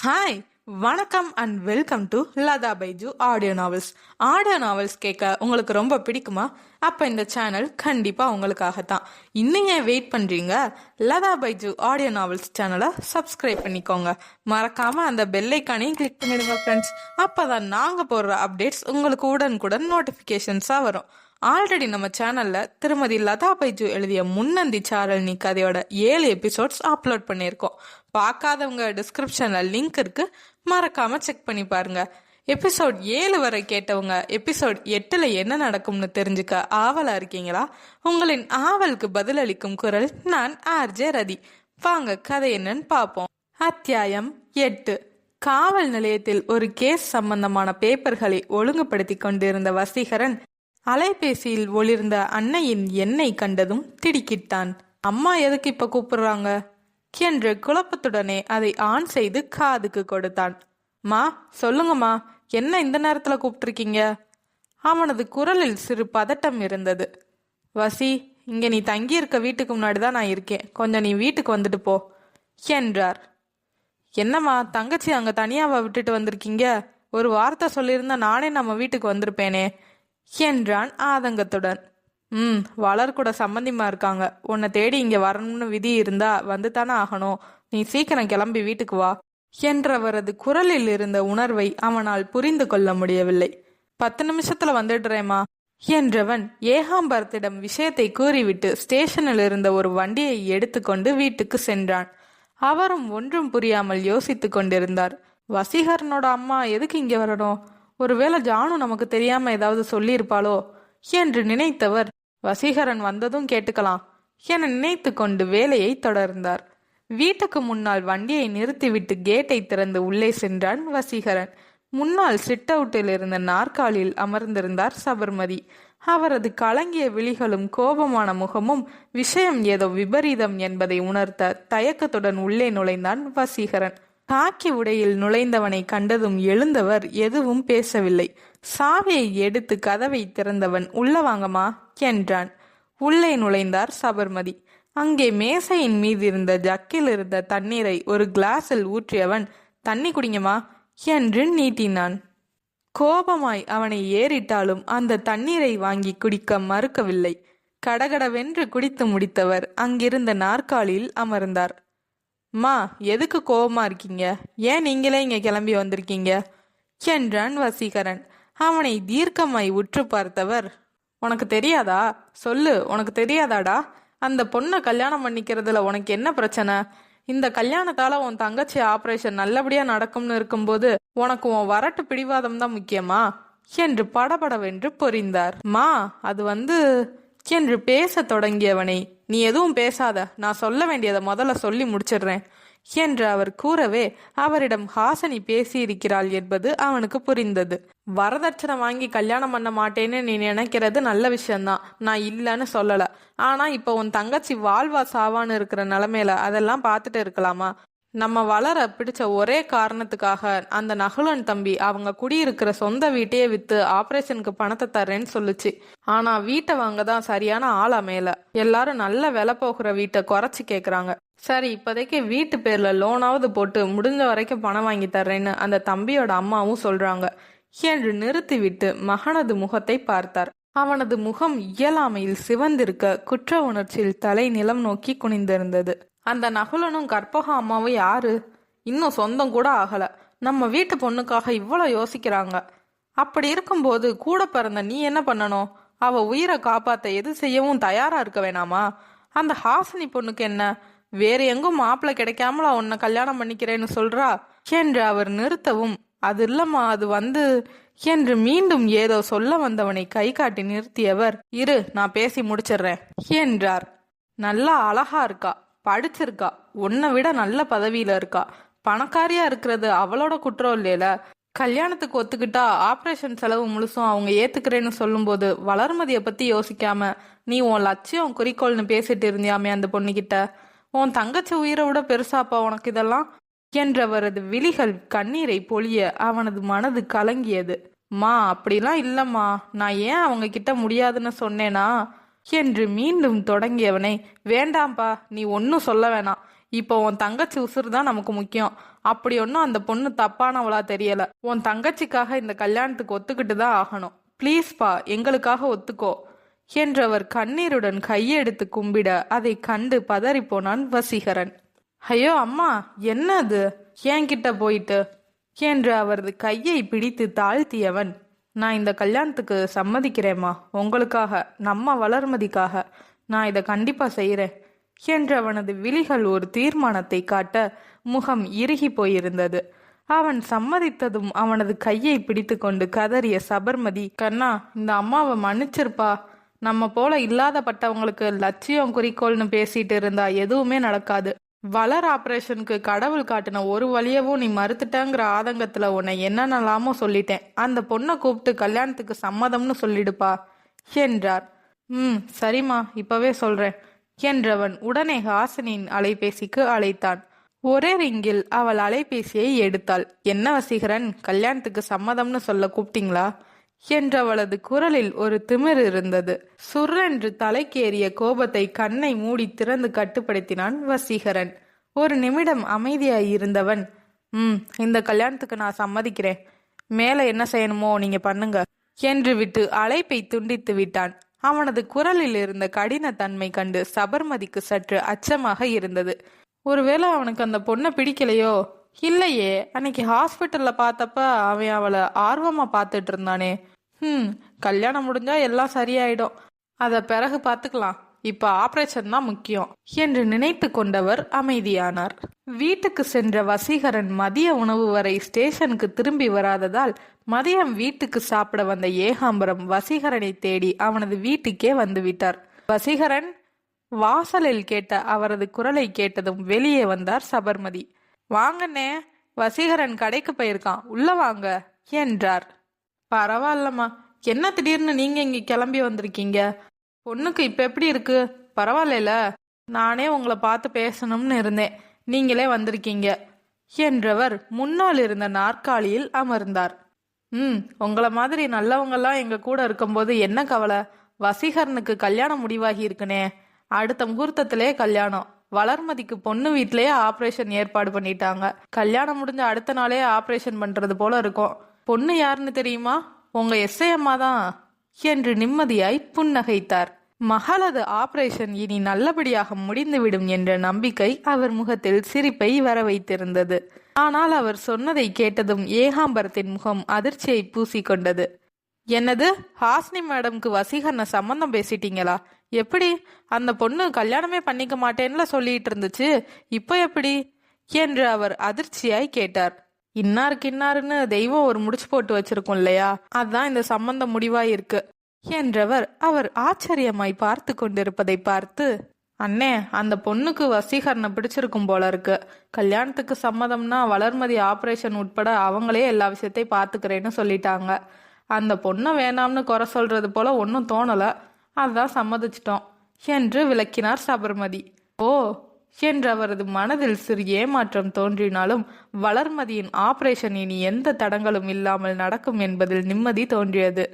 Hi, வணக்கம் and welcome to Latha Baiju audio novels. Audio novels கேட்க உங்களுக்கு ரொம்ப பிடிக்குமா? அப்போ இந்த சேனல் கண்டிப்பாக உங்களுக்காகத்தான். இன்னும் ஏன் வெயிட் பண்ணுறீங்க? லதா பைஜு ஆடியோ நாவல்ஸ் சேனலை சப்ஸ்கிரைப் பண்ணிக்கோங்க. மறக்காமல் அந்த பெல்லைக்கானையும் கிளிக் பண்ணிடுங்க ஃப்ரெண்ட்ஸ். அப்போ தான் நாங்கள் போடுற அப்டேட்ஸ் உங்களுக்கு உடனுக்குடன் நோட்டிஃபிகேஷன்ஸாக வரும். ஆல்ரெடி நம்ம சேனல்ல திருமதி லதா பைஜு எழுதிய முன்னந்தி சாரல்னி கதையோட 7 எபிசோட்ஸ் அப்லோட் பண்ணியிருக்கோம். பார்க்காதவங்க டிஸ்கிரிப்ஷன்ல லிங்க் இருக்கு, மறக்காம செக் பண்ணி பாருங்க. எபிசோட் 7 வரை கேட்டவங்க எபிசோட் 8ல என்ன நடக்கும்னு தெரிஞ்சுக்க ஆவலா இருக்கீங்களா? உங்களின் ஆவலுக்கு பதிலளிக்கும் குரல் நான் ஆர்ஜே ரதி. வாங்க கதை என்னன்னு பார்ப்போம். அத்தியாயம் 8. காவல் நிலையத்தில் ஒரு கேஸ் சம்பந்தமான பேப்பர்களை ஒழுங்குபடுத்தி கொண்டிருந்த வசீகரன் அலைபேசியில் ஒளிர்ந்த அன்னையின் எண்ணை கண்டதும் திடுக்கிட்டான். அம்மா எதுக்கு இப்ப கூப்பிடுறாங்க என்று குழப்பத்துடனே அதை ஆன் செய்து காதுக்கு கொடுத்தான். மா, சொல்லுங்கம்மா, என்ன இந்த நேரத்துல கூப்பிட்டுருக்கீங்க? அவனது குரலில் சிறு பதட்டம் இருந்தது. வசி, இங்க நீ தங்கியிருக்க வீட்டுக்கு முன்னாடிதான் நான் இருக்கேன், கொஞ்சம் நீ வீட்டுக்கு வந்துட்டு போ என்றார். என்னம்மா, தங்கச்சி அங்க தனியாவா விட்டுட்டு வந்திருக்கீங்க? ஒரு வார்த்தை சொல்லியிருந்தா நானே நம்ம வீட்டுக்கு வந்திருப்பேனே என்றான் ஆதங்கத்துடன். வளர் கூட சம்பந்திமா இருக்காங்க, உன்னை தேடி இங்க வரணும்னு விதி இருந்தா வந்து தானே ஆகணும். நீ சீக்கிரம் கிளம்பி வீட்டுக்கு வா என்றவரது குரலில் இருந்த உணர்வை அவனால் புரிந்து கொள்ள முடியவில்லை. 10 நிமிஷத்துல வந்துடுறேம்மா என்றவன் ஏகாம்பரத்திடம் விஷயத்தை கூறிவிட்டு ஸ்டேஷனில் இருந்த ஒரு வண்டியை எடுத்துக்கொண்டு வீட்டுக்கு சென்றான். அவரும் ஒன்றும் புரியாமல் யோசித்து கொண்டிருந்தார். வசீகரனோட அம்மா எதுக்கு இங்க வரணும்? ஒருவேளை ஜானு நமக்கு தெரியாம ஏதாவது சொல்லியிருப்பாளோ என்று நினைத்தவர் வசீகரன் வந்ததும் கேட்டுக்கலாம் என நினைத்து கொண்டு வேலையை தொடர்ந்தார். வீட்டுக்கு முன்னால் வண்டியை நிறுத்திவிட்டு கேட்டை திறந்து உள்ளே சென்றான் வசீகரன். முன்னால் சிட் அவுட்டில் இருந்த நாற்காலியில் அமர்ந்திருந்தார் சபர்மதி. அவரது கலங்கிய விழிகளும் கோபமான முகமும் விஷயம் ஏதோ விபரீதம் என்பதை உணர்த்த தயக்கத்துடன் உள்ளே நுழைந்தான் வசீகரன். காக்கி உடையில் நுழைந்தவனை கண்டதும் எழுந்தவர் எதுவும் பேசவில்லை. சாவியை எடுத்து கதவை திறந்தவன் உள்ள வாங்கம்மா என்றான். உள்ளே நுழைந்தார் சபர்மதி. அங்கே மேசையின் மீது இருந்த ஜக்கில் இருந்த தண்ணீரை ஒரு கிளாஸில் ஊற்றியவன் தண்ணி குடிங்கம்மா என்று நீட்டினான். கோபமாய் அவனை ஏறிட்டாலும் அந்த தண்ணீரை வாங்கி குடிக்க மறுக்கவில்லை. கடகடவென்று குடித்து முடித்தவர் அங்கிருந்த நாற்காலியில் அமர்ந்தார். மா, எதுக்கு கோபமா இருக்கீங்க? ஏன் நீங்களே இங்க கிளம்பி வந்திருக்கீங்க என்றான் வசீகரன். அவனை தீர்க்கமாய் உற்று பார்த்தவர், உனக்கு தெரியாதா? சொல்லு, உனக்கு தெரியாதாடா? அந்த பொண்ணை கல்யாணம் பண்ணிக்கிறதுல உனக்கு என்ன பிரச்சனை? இந்த கல்யாணத்தால உன் தங்கச்சி ஆபரேஷன் நல்லபடியா நடக்கும்னு இருக்கும்போது உனக்கு உன் வரட்டு பிடிவாதம் தான் முக்கியமா என்று படபடவென்று பொரிந்தார். மா, அது என்று பேச தொடங்கியவனை, நீ எதுவும் பேசாத, நான் சொல்ல வேண்டியதை முதல்ல சொல்லி முடிச்சிடுறேன் என்று அவர் கூறவே அவரிடம் ஹாசினி பேசியிருக்கிறாள் என்பது அவனுக்கு புரிந்தது. வரதட்சணை வாங்கி கல்யாணம் பண்ண மாட்டேன்னு நீ நினைக்கிறது நல்ல விஷயம்தான், நான் இல்லைன்னு சொல்லல. ஆனா இப்போ உன் தங்கச்சி வாழ்வா சாவான்னு இருக்கிற நிலைமையில அதெல்லாம் பார்த்துட்டு இருக்கலாமா? நம்ம வளர பிடிச்ச ஒரே காரணத்துக்காக அந்த நகுலன் தம்பி அவங்க குடியிருக்கிற சொந்த வீட்டையே வித்து ஆபரேஷனுக்கு பணத்தை தர்றேன்னு சொல்லுச்சு. ஆனா வீட்டை வாங்க தான் சரியான ஆள் அமையல. எல்லாரும் நல்ல விலை போகிற வீட்டை குறைச்சி கேக்குறாங்க. சரி, இப்போதைக்கு வீட்டு பேர்ல லோனாவது போட்டு முடிஞ்ச வரைக்கும் பணம் வாங்கி தர்றேன்னு அந்த தம்பியோட அம்மாவும் சொல்றாங்க என்று நிறுத்திவிட்டு மகனது முகத்தை பார்த்தார். அவனது முகம் இயலாமையில் சிவந்திருக்க குற்ற உணர்ச்சியில் தலை நிலம் நோக்கி குனிந்திருந்தது. அந்த நகுலனும் கற்பக அம்மாவும் யாரு? இன்னும் சொந்தம் கூட ஆகல. நம்ம வீட்டு பொண்ணுக்காக இவ்வளோ யோசிக்கிறாங்க. அப்படி இருக்கும்போது கூட பிறந்த நீ என்ன பண்ணணும்? அவ உயிரை காப்பாத்த எது செய்யவும் தயாரா இருக்க வேணாமா? அந்த ஹாசினி பொண்ணுக்கு என்ன, வேற எங்கும் மாப்பிள்ளை கிடைக்காமல உன்னை கல்யாணம் பண்ணிக்கிறேன்னு சொல்றா என்று அவர் நிறுத்தவும், அது இல்லம்மா, அது என்று மீண்டும் ஏதோ சொல்ல வந்தவனை கை காட்டி நிறுத்தியவர், இரு, நான் பேசி முடிச்சிடுறேன் என்றார். நல்லா அழகா இருக்கா, படிச்சிருக்கா, உன்னை விட நல்ல பதவியில இருக்கா, பணக்காரியா இருக்கிறது அவளோட குற்றம் இல்லையில. கல்யாணத்துக்கு ஒத்துக்கிட்டா ஆபரேஷன் செலவு முழுசும் அவங்க ஏத்துக்கிறேன்னு சொல்லும்போது வளர்மதியை பத்தி யோசிக்காம நீ உன் லட்சியம் குறிக்கோள்னு பேசிட்டு இருந்தியாமே அந்த பொண்ணுகிட்ட. உன் தங்கச்சி உயிரை விட பெருசாப்பா உனக்கு இதெல்லாம் என்றவரது விழிகள் கண்ணீரை பொழிய அவனது மனது கலங்கியது. மா, அப்படிலாம் இல்லம்மா, நான் ஏன் அவங்க கிட்ட முடியாதுன்னு சொன்னேனா என்று மீண்டும் தொடங்கியவனை, வேண்டாம்பா, நீ ஒன்னும் சொல்ல வேணாம், இப்போ உன் தங்கச்சி உசுறு தான் நமக்கு முக்கியம். அப்படி ஒன்றும் அந்த பொண்ணு தப்பானவளா தெரியல. உன் தங்கச்சிக்காக இந்த கல்யாணத்துக்கு ஒத்துக்கிட்டு தான் ஆகணும். ப்ளீஸ்பா, எங்களுக்காக ஒத்துக்கோ என்றவர் கண்ணீருடன் கையெடுத்து கும்பிட அதை கண்டு பதறிப்போனான் வசீகரன். ஐயோ அம்மா, என்ன அது, என்கிட்ட போயிட்டு என்று அவரது கையை பிடித்து தாழ்த்தியவன், நான் இந்த கல்யாணத்துக்கு சம்மதிக்கிறேம்மா, உங்களுக்காக, நம்ம வளர்மதிக்காக நான் இதை கண்டிப்பா செய்கிறேன் என்று அவனது விழிகள் ஒரு தீர்மானத்தை காட்ட முகம் இறுகி போயிருந்தது. அவன் சம்மதித்ததும் அவனது கையை பிடித்து கொண்டு கதறிய சபர்மதி, கண்ணா, இந்த அம்மாவை மன்னிச்சிருப்பா. நம்ம போல இல்லாதப்பட்டவங்களுக்கு லட்சியம் குறிக்கோள்னு பேசிட்டு இருந்தா எதுவுமே நடக்காது. வளர் ஆபரேஷனுக்கு கடவுள் காட்டின ஒரு வழியவும் நீ மறுத்துட்டங்கிற ஆதங்கத்துல உன்னை என்னென்னலாமோ சொல்லிட்டேன். அந்த பொண்ணை கூப்பிட்டு கல்யாணத்துக்கு சம்மதம்னு சொல்லிடுப்பா என்றார். சரிம்மா, இப்பவே சொல்றேன் என்றவன் உடனே ஹாசினியின் அலைபேசிக்கு அழைத்தான். ஒரே ரிங்கில் அவள் அலைபேசியை எடுத்தாள். என்ன வசீகரன், கல்யாணத்துக்கு சம்மதம்னு சொல்ல கூப்பிட்டீங்களா என்றவளது குரலில் ஒரு திமிர் இருந்தது. சுர்ரென்று தலைக்கேறிய கோபத்தை கண்ணை மூடி திறந்து கட்டுப்படுத்தினான் வசீகரன். ஒரு நிமிடம் அமைதியாய் இருந்தவன், இந்த கல்யாணத்துக்கு நான் சம்மதிக்கிறேன், மேல என்ன செய்யணுமோ நீங்க பண்ணுங்க என்று விட்டு அழைப்பை துண்டித்து விட்டான். அவனது குரலில் இருந்த கடினத்தன்மை கண்டு சபர்மதிக்கு சற்று அச்சமாக இருந்தது. ஒருவேளை அவனுக்கு அந்த பொண்ணை பிடிக்கலையோ? இல்லையே, அன்னைக்கு ஹாஸ்பிட்டல்ல பார்த்தப்ப அவன் அவளை ஆர்வமா பார்த்துட்டு இருந்தானே. கல்யாணம் முடிஞ்சா எல்லாம் சரியாயிடும், அத பிறகு பார்த்துக்கலாம், இப்ப ஆபரேஷன் தான் முக்கியம் என்று நினைத்து கொண்டவர் அமைதியானார். வீட்டுக்கு சென்ற வசீகரன் மதிய உணவு வரை ஸ்டேஷனுக்கு திரும்பி வராததால் மதியம் வீட்டுக்கு சாப்பிட வந்த ஏகாம்பரம் வசீகரனை தேடி அவனது வீட்டுக்கே வந்துவிட்டார். வசீகரன், வாசலில் கேட்ட அவரது குரலை கேட்டதும் வெளியே வந்தார் சபர்மதி. வாங்கண்ணே, வசீகரன் கடைக்கு போயிருக்கான், உள்ள வாங்க என்றார். பரவாயில்லம்மா, என்ன திடீர்னு நீங்க இங்க கிளம்பி வந்திருக்கீங்க? பொண்ணுக்கு இப்ப எப்படி இருக்கு? பரவாயில்ல, நானே உங்களை பார்த்து பேசணும்னு இருந்தேன், நீங்களே வந்திருக்கீங்க என்றவர் முன்னால் இருந்த நாற்காலியில் அமர்ந்தார். உங்களை மாதிரி நல்லவங்கெல்லாம் எங்க கூட இருக்கும்போது என்ன கவலை? வசீகரனுக்கு கல்யாணம் முடிவாகி இருக்குனே, அடுத்த முகூர்த்தத்திலே கல்யாணம். வளர்மதிக்கு பொண்ணு வீட்லயே ஆபரேஷன் ஏற்பாடு பண்ணிட்டாங்க. கல்யாணம் முடிஞ்ச அடுத்த நாளே ஆபரேஷன் பண்றது போல இருக்கும். பொண்ணு யாருன்னு தெரியுமா? உங்க எஸ்ஐ அம்மா தான் என்று நிம்மதியாய் புன்னகைத்தார். மகளது ஆபரேஷன் இனி நல்லபடியாக முடிந்துவிடும் என்ற நம்பிக்கை அவர் முகத்தில் சிரிப்பை வர வைத்திருந்தது. ஆனால் அவர் சொன்னதை கேட்டதும் ஏகாம்பரத்தின் முகம் அதிர்ச்சியை பூசிக்கொண்டது. என்னது, ஹாசினி மேடம்க்கு வசீகரனை சம்பந்தம் பேசிட்டீங்களா? எப்படி? அந்த பொண்ணு கல்யாணமே பண்ணிக்க மாட்டேன்ல சொல்லிட்டு இருந்துச்சு, இப்போ எப்படி என்று அவர் அதிர்ச்சியாய் கேட்டார். இன்னாருக்கு இன்னாருன்னு தெய்வம் ஒரு முடிச்சு போட்டு வச்சிருக்கும் இல்லையா, அதான் இந்த சம்பந்தம் முடிவாயிருக்கு என்றவர் அவர் ஆச்சரியமாய் பார்த்து கொண்டிருப்பதை பார்த்து, அண்ணே, அந்த பொண்ணுக்கு வசீகரனை பிடிச்சிருக்கும் போல இருக்கு. கல்யாணத்துக்கு சம்மதம்னா வளர்மதி ஆபரேஷன் உட்பட அவங்களே எல்லா விஷயத்தையும் பார்த்துக்கிறேன்னு சொல்லிட்டாங்க. அந்த பொண்ணை வேணாம்னு குறை சொல்றது போல ஒன்றும் தோணல, அதான் சம்மதிச்சிட்டோம் என்று விளக்கினார் சபர்மதி. ஓ என்று அவரது மனதில் சிறு ஏமாற்றம் தோன்றினாலும் வளர்மதியின் ஆபரேஷன் இனி எந்த தடங்களும் இல்லாமல் நடக்கும் என்பதில் நிம்மதி தோன்றியது.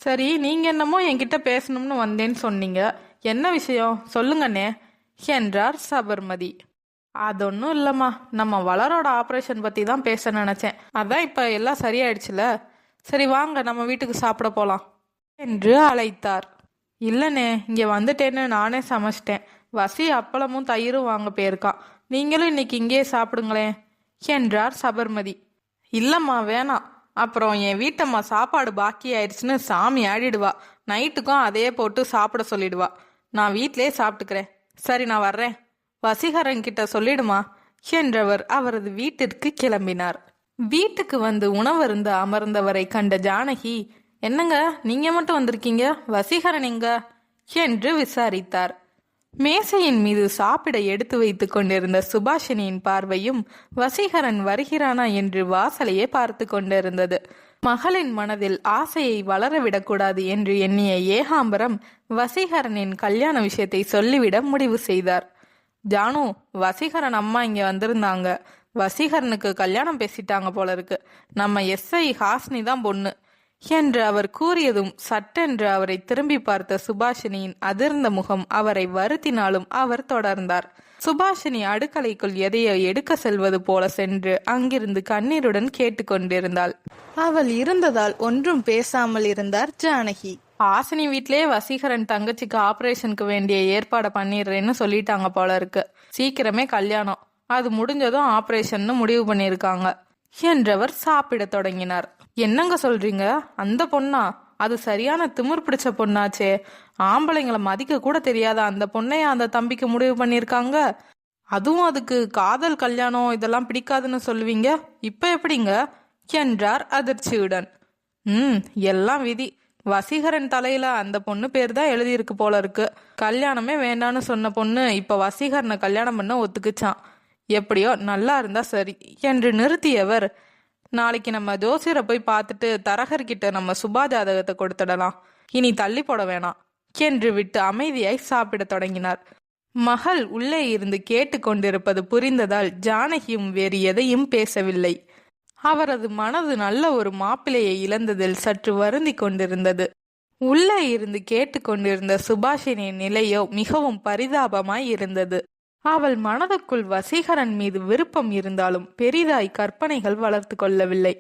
சரி, நீங்க என்னமோ என்கிட்ட பேசணும்னு வந்தேன்னு சொன்னீங்க, என்ன விஷயம் சொல்லுங்கண்ணே என்றார் சபர்மதி. அதொன்னும் இல்லம்மா, நம்ம வளரோட ஆபரேஷன் பத்தி தான் பேச நினைச்சேன், அதான் இப்ப எல்லாம் சரியாயிடுச்சுல, சரி வாங்க நம்ம வீட்டுக்கு சாப்பிட போலாம் என்று அழைத்தார். இல்லண்ணே, இங்க வந்துட்டேன்னு நானே சமைச்சிட்டேன், வசி அப்பளமும் தயிரும் வாங்க போயிருக்கான், நீங்களும் இன்னைக்கு இங்கேயே சாப்பிடுங்களேன் என்றார் சபர்மதி. இல்லம்மா வேணாம், அப்புறம் என் வீட்டம்மா சாப்பாடு பாக்கி ஆயிடுச்சுன்னு சாமி ஆடிடுவா, நைட்டுக்கும் அதையே போட்டு சாப்பிட சொல்லிடுவா, நான் வீட்டிலே சாப்பிட்டுக்கிறேன். சரி நான் வர்றேன், வசீகரன் கிட்ட சொல்லிடுமா என்றவர் அவரது வீட்டிற்கு கிளம்பினார். வீட்டுக்கு வந்து உணவருந்த அமர்ந்தவரை கண்ட ஜானகி, என்னங்க நீங்க மட்டும் வந்திருக்கீங்க, வசீகரன் எங்க என்று விசாரித்தார். மேசையின் மீது சாப்பிட எடுத்து வைத்துக் கொண்டிருந்த சுபாஷினியின் பார்வையும் வசீகரன் வருகிறானா என்று வாசலையே பார்த்து கொண்டிருந்தது. மகளின் மனதில் ஆசையை வளரவிடக்கூடாது என்று எண்ணிய ஏகாம்பரம் வசீகரனின் கல்யாண விஷயத்தை சொல்லிவிட முடிவு செய்தார். ஜானு, வசீகரன் அம்மா இங்க வந்திருந்தாங்க, வசீகரனுக்கு கல்யாணம் பேசிட்டாங்க போல இருக்கு, நம்ம எஸ்ஐ ஹாசினி தான் பொண்ணு என்று அவர் கூறியதும் சட்டென்று அவரை திரும்பி பார்த்த சுபாஷினியின் அதிர்ந்த முகம் அவரை வருத்தினாலும் அவர் தொடர்ந்தார். சுபாஷினி அடுக்கலைக்குள் எதையோ எடுக்க செல்வது போல சென்று அங்கிருந்து கண்ணீருடன் கேட்டுக்கொண்டிருந்தாள். அவள் இருந்ததால் ஒன்றும் பேசாமல் இருந்தார் ஜானகி. ஹாசினி வீட்லயே வசீகரன் தங்கச்சிக்கு ஆபரேஷனுக்கு வேண்டிய ஏற்பாடை பண்ணிடுறேன்னு சொல்லிட்டாங்க போல இருக்கு. சீக்கிரமே கல்யாணம், அது முடிஞ்சதும் ஆபரேஷன் முடிவு பண்ணிருக்காங்க என்றவர் சாப்பிட தொடங்கினார். என்னங்க சொல்றீங்க? அந்த பொண்ணா? அது சரியான திமிர் பிடிச்ச பொண்ணாச்சே. ஆம்பளைங்களை மதிக்க கூட தெரியாத அந்த பொண்ணைய அந்த தம்பிக்கு முடிவு பண்ணிருக்காங்க. அதுவும் அதுக்கு காதல் கல்யாணம் இதெல்லாம் பிடிக்காதுன்னு சொல்லுவீங்க, இப்ப எப்படிங்க என்றார் அதிர்ச்சியுடன். எல்லாம் விதி. வசீகரன் தலையில அந்த பொண்ணு பேர் தான் எழுதியிருக்கு போல இருக்கு. கல்யாணமே வேண்டான்னு சொன்ன பொண்ணு இப்ப வசீகரனை கல்யாணம் பண்ண ஒத்துக்குச்சான். எப்படியோ நல்லா இருந்தா சரி என்று நிறுத்தியவர், நாளைக்கு நம்ம ஜோசியரை போய் பார்த்துட்டு தரகர்கிட்ட நம்ம சுபா ஜாதகத்தை கொடுத்துடலாம், இனி தள்ளி போட வேணாம் என்று விட்டு அமைதியாய் சாப்பிட தொடங்கினார். மகள் உள்ளே இருந்து கேட்டு கொண்டிருப்பது புரிந்ததால் ஜானகியும் வேறு எதையும் பேசவில்லை. அவரது மனது நல்ல ஒரு மாப்பிள்ளையை இழந்ததில் சற்று வருந்தி கொண்டிருந்தது. உள்ளே இருந்து கேட்டு கொண்டிருந்த சுபாஷினியின் நிலையோ மிகவும் பரிதாபமாய் இருந்தது. அவள் மனதுக்குள் வசீகரன் மீது விருப்பம் இருந்தாலும் பெரிதாய் கற்பனைகள் வளர்த்து கொள்ளவில்லை.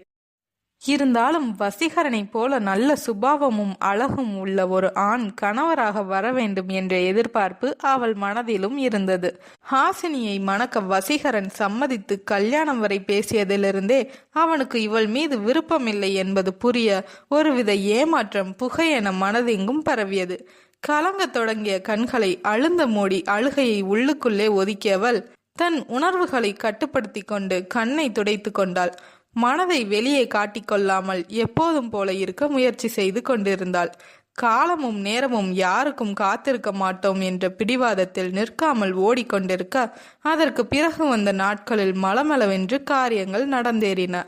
இருந்தாலும் வசீகரனை போல நல்ல சுபாவமும் அழகும் உள்ள ஒரு ஆண் கணவராக வர வேண்டும் என்ற எதிர்பார்ப்பு அவள் மனதிலும் இருந்தது. ஹாசினியை மணக்க வசீகரன் சம்மதித்து கல்யாணம் வரை பேசியதிலிருந்தே அவனுக்கு இவள் மீது விருப்பமில்லை என்பது புரிய ஒருவித ஏமாற்றம் புகையென மனதெங்கும் பரவியது. கலங்க தொடங்கிய கண்களை அழுந்த மூடி அழுகையை உள்ளுக்குள்ளே ஒதுக்கியவள் தன் உணர்வுகளை கட்டுப்படுத்தி கொண்டு கண்ணை துடைத்து கொண்டாள். மனதை வெளியே காட்டிக்கொள்ளாமல் எப்போதும் போல இருக்க முயற்சி செய்து கொண்டிருந்தாள். காலமும் நேரமும் யாருக்கும் காத்திருக்க மாட்டோம் என்ற பிடிவாதத்தில் நிற்காமல் ஓடிக்கொண்டிருக்க அதற்கு பிறகு வந்த நாட்களில் மளமளவென்று காரியங்கள் நடந்தேறின.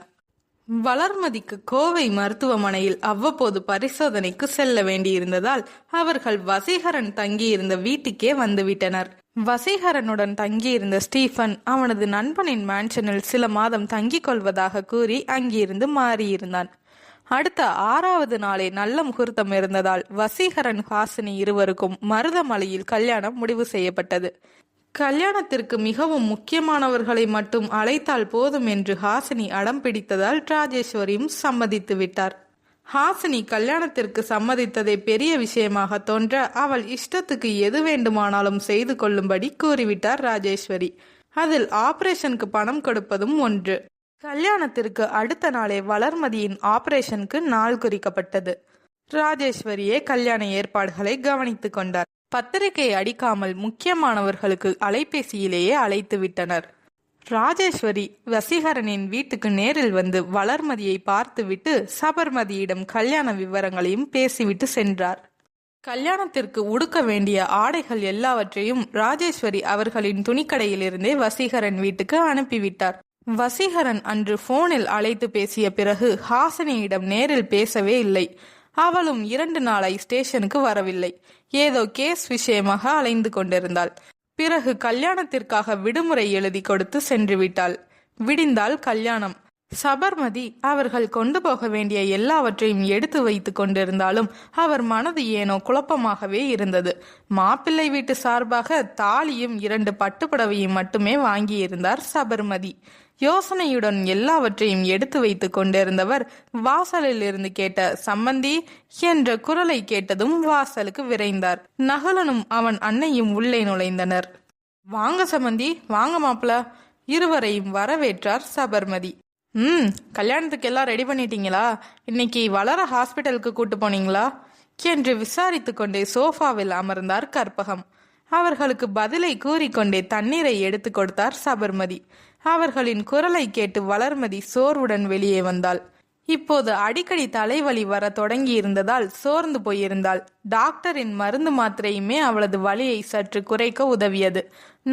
வளர்மதிக்கு கோவை மருத்துவமனையில் அவ்வப்போது பரிசோதனைக்கு செல்ல வேண்டியிருந்ததால் அவர்கள் வசீகரன் தங்கியிருந்த வீட்டுக்கே வந்துவிட்டனர். வசீகரனுடன் தங்கியிருந்த ஸ்டீஃபன் அவனது நண்பனின் மேன்ஷனில் சில மாதம் தங்கிக் கொள்வதாக கூறி அங்கிருந்து மாறியிருந்தான். அடுத்த 6வது நாளே நல்ல முகூர்த்தம் இருந்ததால் வசீகரன் ஹாசினி இருவருக்கும் மருதமலையில் கல்யாணம் முடிவு செய்யப்பட்டது. கல்யாணத்திற்கு மிகவும் முக்கியமானவர்களை மட்டும் அழைத்தால் போதும் என்று ஹாசினி அடம் பிடித்ததால் ராஜேஸ்வரியும் சம்மதித்து விட்டார். ஹாசினி கல்யாணத்திற்கு சம்மதித்ததை பெரிய விஷயமாக தோன்ற அவள் இஷ்டத்துக்கு எது வேண்டுமானாலும் செய்து கொள்ளும்படி கூறிவிட்டார் ராஜேஸ்வரி. அதில் ஆபரேஷனுக்கு பணம் கொடுப்பதும் ஒன்று. கல்யாணத்திற்கு அடுத்த நாளே வளர்மதியின் ஆபரேஷனுக்கு நாள் குறிக்கப்பட்டது. ராஜேஸ்வரியே கல்யாண ஏற்பாடுகளை கவனித்து கொண்டார். பத்திரிகை அடிக்காமல் முக்கியமானவர்களுக்கு அலைபேசியிலேயே அழைத்து விட்டனர். ராஜேஸ்வரி வசீகரனின் வீட்டுக்கு நேரில் வந்து வளர்மதியை பார்த்துவிட்டு சபர்மதியிடம் கல்யாண விவரங்களையும் பேசிவிட்டு சென்றார். கல்யாணத்திற்கு உடுக்க வேண்டிய ஆடைகள் எல்லாவற்றையும் ராஜேஸ்வரி அவர்களின் துணிக்கடையிலிருந்தே வசீகரன் வீட்டுக்கு அனுப்பிவிட்டார். வசீகரன் அன்று போனில் அழைத்து பேசிய பிறகு ஹாசினியிடம் நேரில் பேசவே இல்லை. அவளும் 2 நாளாய் ஸ்டேஷனுக்கு வரவில்லை. ஏதோ கேஸ் விஷயமாக அலைந்து கொண்டிருந்தாள். பிறகு கல்யாணத்திற்காக விடுமுறை எழுதி கொடுத்து சென்று விட்டாள். விடிந்தால் கல்யாணம். சபர்மதி அவர்கள் கொண்டு போக வேண்டிய எல்லாவற்றையும் எடுத்து வைத்து கொண்டிருந்தாலும் அவர் மனது ஏனோ குழப்பமாகவே இருந்தது. மாப்பிள்ளை வீட்டு சார்பாக தாலியும் 2 பட்டுப்புடவையும் மட்டுமே வாங்கியிருந்தார் சபர்மதி. யோசனையுடன் எல்லாவற்றையும் எடுத்து வைத்து கொண்டிருந்தவர் வாசலில் இருந்து கேட்ட சம்மந்தி என்ற குரலை கேட்டதும் வாசலுக்கு விரைந்தார். நகுலனும் அவன் அன்னையும் உள்ளே நுழைந்தனர். வாங்க சம்மந்தி, வாங்க மாப்பிள, இருவரையும் வரவேற்றார் சபர்மதி. கல்யாணத்துக்கு எல்லாம் ரெடி பண்ணிட்டீங்களா? இன்னைக்கு வளர ஹாஸ்பிட்டலுக்கு கூட்டு போனீங்களா என்று விசாரித்து கொண்டே சோஃபாவில் அமர்ந்தார் கற்பகம். அவர்களுக்கு பதிலை கூறிக்கொண்டே தண்ணீரை எடுத்து கொடுத்தார் சபர்மதி. அவர்களின் குரலை கேட்டு வளர்மதி சோர்வுடன் வெளியே வந்தாள். இப்போது அடிக்கடி தலைவலி வர தொடங்கி இருந்ததால் சோர்ந்து போயிருந்தாள். டாக்டரின் மருந்து மாத்திரையுமே அவளது வலியை சற்று குறைக்க உதவியது.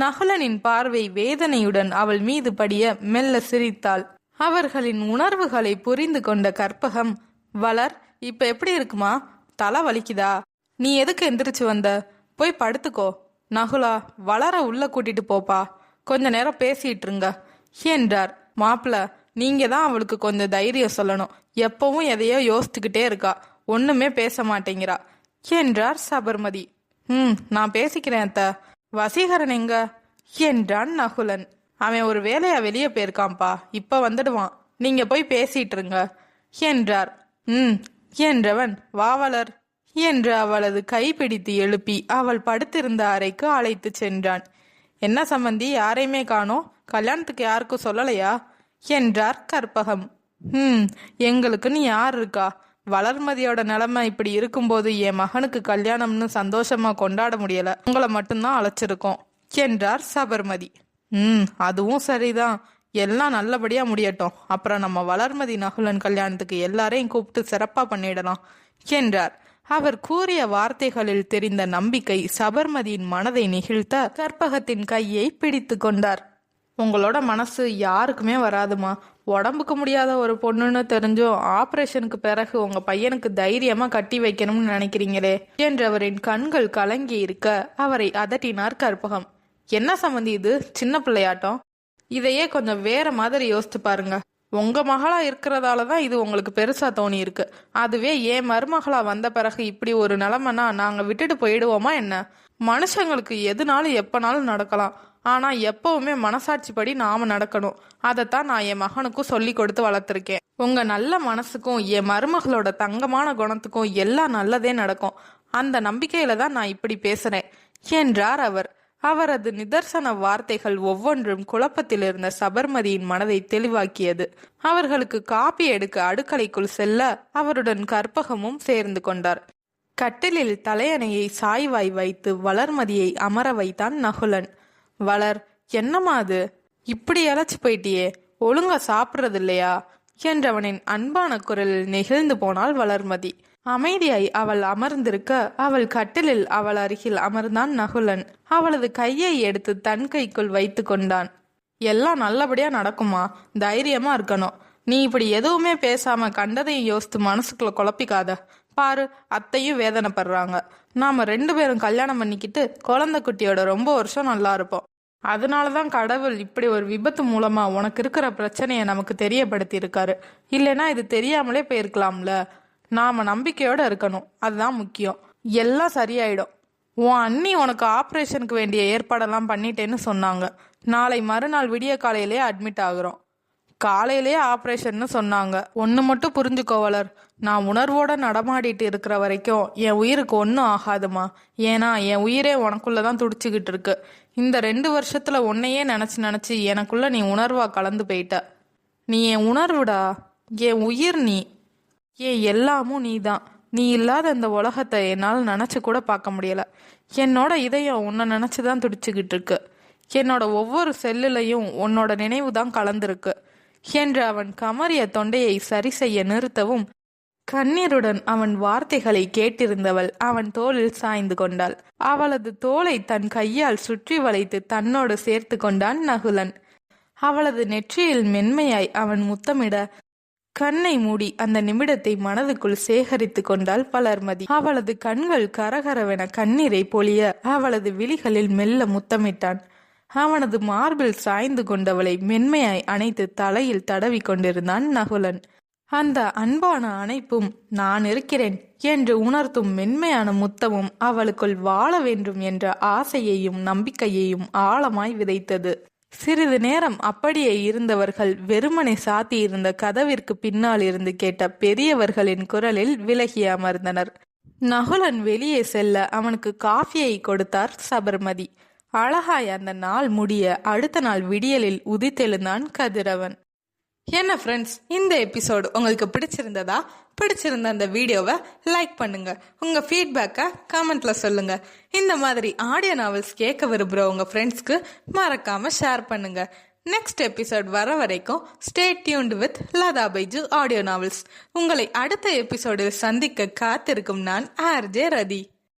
நகுலனின் பார்வை வேதனையுடன் அவள் மீது படிய மெல்ல சிரித்தாள். அவர்களின் உணர்வுகளை புரிந்து கொண்ட கற்பகம், வளர், இப்ப எப்படி இருக்குமா? தலை வலிக்குதா? நீ எதுக்கு எந்திரிச்சு வந்த? போய் படுத்துக்கோ. நகுலா, வளர உள்ள கூட்டிட்டு போப்பா, கொஞ்ச நேரம் பேசிட்டு இருங்க என்றார். மாப்பிள, நீங்க தான் அவளுக்கு கொஞ்சம் தைரியம் சொல்லணும். எப்பவும் எதையோ யோசிச்சுக்கிட்டே இருக்கா, ஒண்ணுமே பேச மாட்டேங்கிறா என்றார் சபர்மதி. நான் பேசிக்கிறேன் அத்த. வசீகரன் எங்க? என்றான் நகுலன். அவன் ஒரு வேலையா வெளியே போயிருக்கான்ப்பா, இப்ப வந்துடுவான், நீங்க போய் பேசிட்டு இருங்க என்றார். என்றவன் வாவலர் என்று அவளது கைப்பிடித்து எழுப்பி அவள் படுத்திருந்த அறைக்கு அழைத்து சென்றான். என்ன சம்பந்தி, யாரையுமே காணோம், கல்யாணத்துக்கு யாருக்கும் சொல்லலையா என்றார் கற்பகம். எங்களுக்குன்னு யார் இருக்கா, வளர்மதியோட நிலைமை இப்படி இருக்கும்போது என் மகனுக்கு கல்யாணம்னு சந்தோஷமா கொண்டாட முடியல, உங்களை மட்டும்தான் அழைச்சிருக்கோம் என்றார் சபர்மதி. அதுவும் சரிதான், எல்லாம் நல்லபடியா முடியட்டும், அப்புறம் நம்ம வளர்மதி நகுலன் கல்யாணத்துக்கு எல்லாரையும் கூப்பிட்டு சிறப்பா பண்ணிடலாம் என்றார். அவர் கூறிய வார்த்தைகளில் தெரிந்த நம்பிக்கை சபர்மதியின் மனதை நெகிழ்த்த கற்பகத்தின் கையை பிடித்து கொண்டார். உங்களோட மனசு யாருக்குமே வராதுமா, உடம்புக்கு முடியாத ஒரு பொண்ணுன்னு தெரிஞ்சும் ஆபரேஷனுக்கு பிறகு உங்க பையனுக்கு தைரியமா கட்டி வைக்கணும்னு நினைக்கிறீங்களே என்றவரின் கண்கள் கலங்கி இருக்க அவரை அதட்டினார் கற்பகம். என்ன சம்பந்தி இது, சின்ன பிள்ளையாட்டம், இதையே கொஞ்சம் வேற மாதிரி யோசிச்சு பாருங்க. உங்க மகளா இருக்கிறதாலதான் இது உங்களுக்கு பெருசா தோணி இருக்கு, அதுவே ஏன் மருமகளா வந்த பிறகு இப்படி ஒரு நிலைமைனா நாங்க விட்டுட்டு போயிடுவோமா என்ன? மனுஷங்களுக்கு எதுனாலும் எப்பனாலும் நடக்கலாம், ஆனா எப்பவுமே மனசாட்சிப்படி நாம நடக்கணும். அதைத்தான் நான் என் மகனுக்கும் சொல்லி கொடுத்து வளர்த்துருக்கேன். உங்க நல்ல மனசுக்கும் என் மருமகளோட தங்கமான குணத்துக்கும் எல்லாம் நல்லதே நடக்கும், அந்த நம்பிக்கையில தான் நான் இப்படி பேசுறேன் என்றார் அவர். அவரது நிதர்சன வார்த்தைகள் ஒவ்வொன்றும் குழப்பத்தில் இருந்த சபர்மதியின் மனதை தெளிவாக்கியது. அவர்களுக்கு காப்பி எடுக்க அடுக்கலைக்குள் செல்ல அவருடன் கற்பகமும் சேர்ந்து கொண்டார். கட்டிலில் தலையணையை சாய்வாய் வைத்து வளர்மதியை அமர வைத்தான் நகுலன். வளர், என்னம்மா அது, இப்படி அழைச்சு போயிட்டியே, ஒழுங்கா சாப்பிட்றது இல்லையா என்றவனின் அன்பான குரலில் நெகிழ்ந்து போனாள் வளர்மதி. அமைதியாய் அவள் அமர்ந்திருக்க அவள் கட்டிலில் அவள் அருகில் அமர்ந்தான் நகுலன். அவளது கையை எடுத்து தன் கைக்குள் வைத்து கொண்டான். எல்லாம் நல்லபடியா நடக்குமா, தைரியமா இருக்கணும், நீ இப்படி எதுவுமே பேசாம கண்டதையும் யோசித்து மனசுக்குள்ள குழப்பிக்காத. பாரு, அத்தையும் வேதனைப்படுறாங்க, நாம 2 பேரும் கல்யாணம் பண்ணிக்கிட்டு குழந்தை குட்டியோட ரொம்ப வருஷம் நல்லா இருப்போம். அதனாலதான் கடவுள் இப்படி ஒரு விபத்து மூலமா உனக்கு இருக்கிற பிரச்சனைய நமக்கு தெரியப்படுத்தி இருக்காரு, இல்லைன்னா இது தெரியாமலே போயிருக்கலாம்ல. நாம நம்பிக்கையோட இருக்கணும், அதுதான் முக்கியம், எல்லாம் சரியாயிடும். உன் அண்ணி உனக்கு ஆப்ரேஷனுக்கு வேண்டிய ஏற்பாடெல்லாம் பண்ணிட்டேன்னு சொன்னாங்க. நாளை மறுநாள் விடிய காலையிலே அட்மிட் ஆகுறோம். காலையிலேயே ஆப்ரேஷன்னு சொன்னாங்க. ஒன்று மட்டும் புரிஞ்சுக்கோ வளர், நான் உணர்வோட நடமாடிட்டு இருக்கிற வரைக்கும் என் உயிருக்கு ஒன்றும் ஆகாதுமா. ஏன்னா என் உயிரே உனக்குள்ளதான் துடிச்சுக்கிட்டு இருக்கு. இந்த 2 வருஷத்துல உன்னையே நினைச்சு எனக்குள்ள நீ உணர்வா கலந்து போயிட்ட. நீ என் உணர்வுடா, என் உயிர் நீ, ஏன் எல்லாமும் நீ தான். நீ இல்லாத இந்த உலகத்தை என்னால் நினச்சி கூட பார்க்க முடியல. என்னோட இதயம் உன்னை நினச்சிதான் துடிச்சுக்கிட்டு இருக்கு. என்னோட ஒவ்வொரு செல்லுலையும் உன்னோட நினைவு தான் கலந்துருக்கு என்று அவன் கமறிய தொண்டையை சரி செய்ய நிறுத்தவும் கண்ணீருடன் அவன் வார்த்தைகளை கேட்டிருந்தவள் அவன் தோளில் சாய்ந்து கொண்டாள். அவளது தோளை தன் கையால் சுற்றி வளைத்து தன்னோடு சேர்த்து கொண்டான் நகுலன். அவளது நெற்றியில் மென்மையாய் அவன் முத்தமிட கண்ணை மூடி அந்த நிமிடத்தை மனதுக்குள் சேகரித்து கொண்டாள் வளர்மதி. அவளது கண்கள் கரகரவென கண்ணீரை பொழிய அவளது விழிகளில் மெல்ல முத்தமிட்டான். அவனது மார்பில் சாய்ந்து கொண்டவளை மென்மையாய் அணைத்து தலையில் தடவி கொண்டிருந்தான் நகுலன். அந்த அன்பான அணைப்பும் நான் இருக்கிறேன் என்று உணர்த்தும் மென்மையான முத்தமும் அவளுக்குள் வாழ வேண்டும் என்ற ஆசையையும் நம்பிக்கையையும் ஆழமாய் விதைத்தது. சிறிது நேரம் அப்படியே இருந்தவர்கள் வெறுமனை சாத்தி இருந்த கதவிற்கு பின்னால் இருந்து கேட்ட பெரியவர்களின் குரலில் விலகி அமர்ந்தனர். நகுலன் வெளியே செல்ல அவனுக்கு காஃபியை கொடுத்தார் சபர்மதி. அழகாய் அந்த நாள் முடிய அடுத்த நாள் விடியலில் உதித்தெழுந்தான் கதிரவன். என்ன ஃப்ரெண்ட்ஸ், இந்த எபிசோடு உங்களுக்கு பிடிச்சிருந்ததா? பிடிச்சிருந்த அந்த வீடியோவை லைக் பண்ணுங்க, உங்க ஃபீட்பேக்கை கமெண்ட்ல சொல்லுங்க. இந்த மாதிரி ஆடியோ நாவல்ஸ் கேட்க விரும்புகிற உங்க ஃப்ரெண்ட்ஸ்க்கு மறக்காம ஷேர் பண்ணுங்க. நெக்ஸ்ட் எபிசோட் வர வரைக்கும் stay tuned with Latha Baiju audio novels. உங்களை அடுத்த எபிசோடில் சந்திக்க காத்திருக்கும் நான் RJ ரதி.